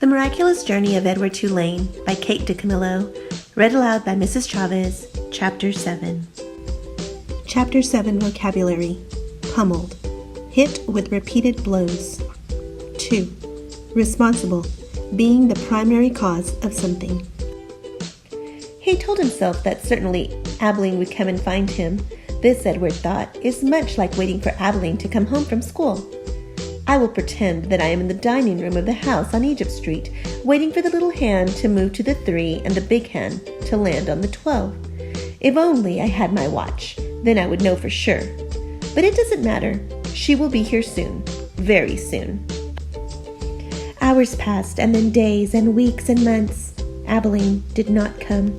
The Miraculous Journey of Edward Tulane by Kate DeCamillo, read aloud by Mrs. Chavez, Chapter 7. Chapter 7 Vocabulary. Pummeled. Hit with repeated blows. 2. Responsible. Being the primary cause of something. He told himself that certainly Abilene would come and find him. This, Edward thought, is much like waiting for Abilene to come home from school. I will pretend that I am in the dining room of the house on Egypt Street, waiting for the little hand to move to the 3 and the big hand to land on the 12. If only I had my watch, then I would know for sure. But it doesn't matter. She will be here soon, very soon. Hours passed, and then days and weeks and months. Abilene did not come.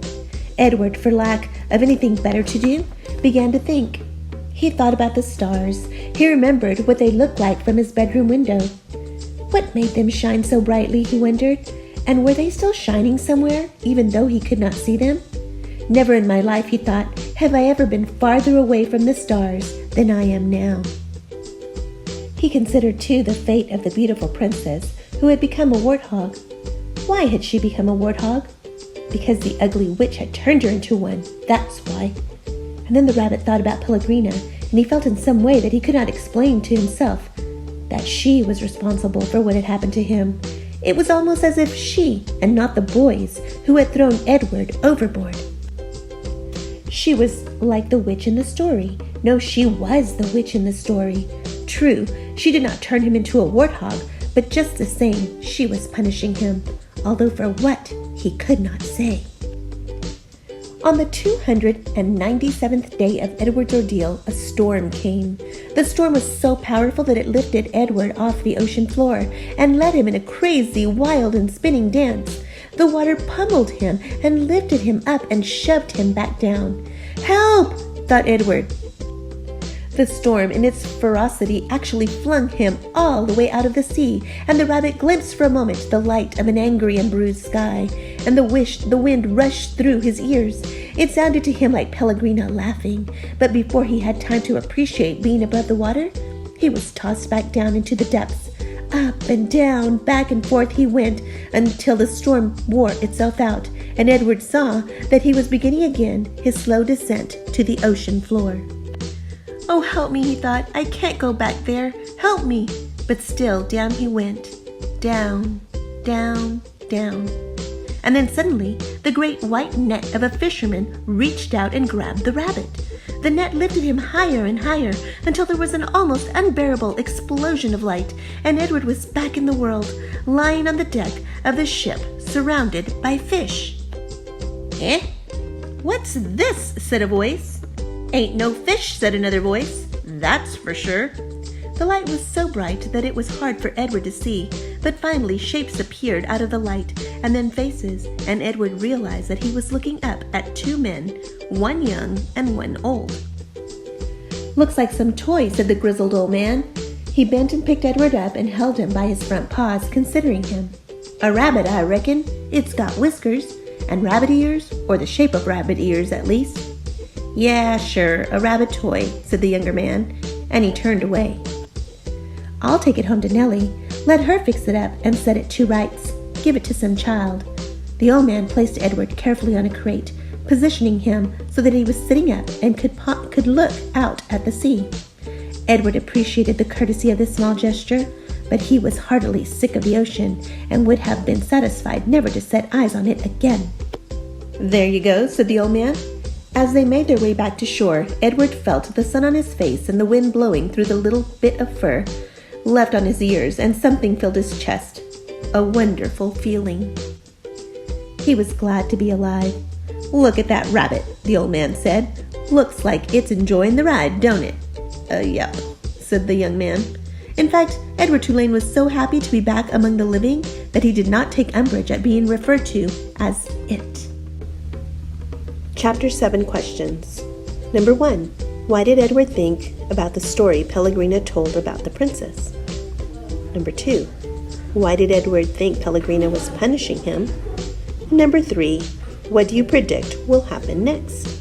Edward, for lack of anything better to do, began to think. He thought about the stars. He remembered what they looked like from his bedroom window. What made them shine so brightly, he wondered, and were they still shining somewhere, even though he could not see them? Never in my life, he thought, have I ever been farther away from the stars than I am now. He considered, too, the fate of the beautiful princess who had become a warthog. Why had she become a warthog? Because the ugly witch had turned her into one, that's why. And then the rabbit thought about Pellegrina, and he felt in some way that he could not explain to himself that she was responsible for what had happened to him. It was almost as if she, and not the boys, who had thrown Edward overboard. She was like the witch in the story. No, she was the witch in the story. True, she did not turn him into a warthog, but just the same, she was punishing him, although for what, he could not say. On the 297th day of Edward's ordeal, a storm came. The storm was so powerful that it lifted Edward off the ocean floor and led him in a crazy, wild, and spinning dance. The water pummeled him and lifted him up and shoved him back down. "Help!" thought Edward. The storm, in its ferocity, actually flung him all the way out of the sea, and the rabbit glimpsed for a moment the light of an angry and bruised sky, and the wind rushed through his ears. It sounded to him like Pellegrina laughing, but before he had time to appreciate being above the water, he was tossed back down into the depths. Up and down, back and forth he went, until the storm wore itself out, and Edward saw that he was beginning again his slow descent to the ocean floor. "Oh, help me," he thought. "I can't go back there. Help me." But still, down he went. Down, down, down. And then suddenly, the great white net of a fisherman reached out and grabbed the rabbit. The net lifted him higher and higher until there was an almost unbearable explosion of light, and Edward was back in the world, lying on the deck of the ship, surrounded by fish. "Eh? What's this?" said a voice. "Ain't no fish," said another voice. "That's for sure." The light was so bright that it was hard for Edward to see, but finally shapes appeared out of the light, and then faces, and Edward realized that he was looking up at 2 men, one young and one old. "Looks like some toy," said the grizzled old man. He bent and picked Edward up and held him by his front paws, considering him. "A rabbit, I reckon. It's got whiskers, and rabbit ears, or the shape of rabbit ears at least." "Yeah, sure, a rabbit toy," said the younger man, and he turned away. "I'll take it home to Nellie. Let her fix it up and set it to rights. Give it to some child." The old man placed Edward carefully on a crate, positioning him so that he was sitting up and could look out at the sea. Edward appreciated the courtesy of this small gesture, but he was heartily sick of the ocean and would have been satisfied never to set eyes on it again. "There you go," said the old man. As they made their way back to shore, Edward felt the sun on his face and the wind blowing through the little bit of fur left on his ears, and something filled his chest. A wonderful feeling. He was glad to be alive. "Look at that rabbit," the old man said. "Looks like it's enjoying the ride, don't it?" Yep," said the young man. In fact, Edward Tulane was so happy to be back among the living that he did not take umbrage at being referred to as it. Chapter 7 Questions. Number 1. Why did Edward think about the story Pellegrina told about the princess? Number 2. Why did Edward think Pellegrina was punishing him? Number 3. What do you predict will happen next?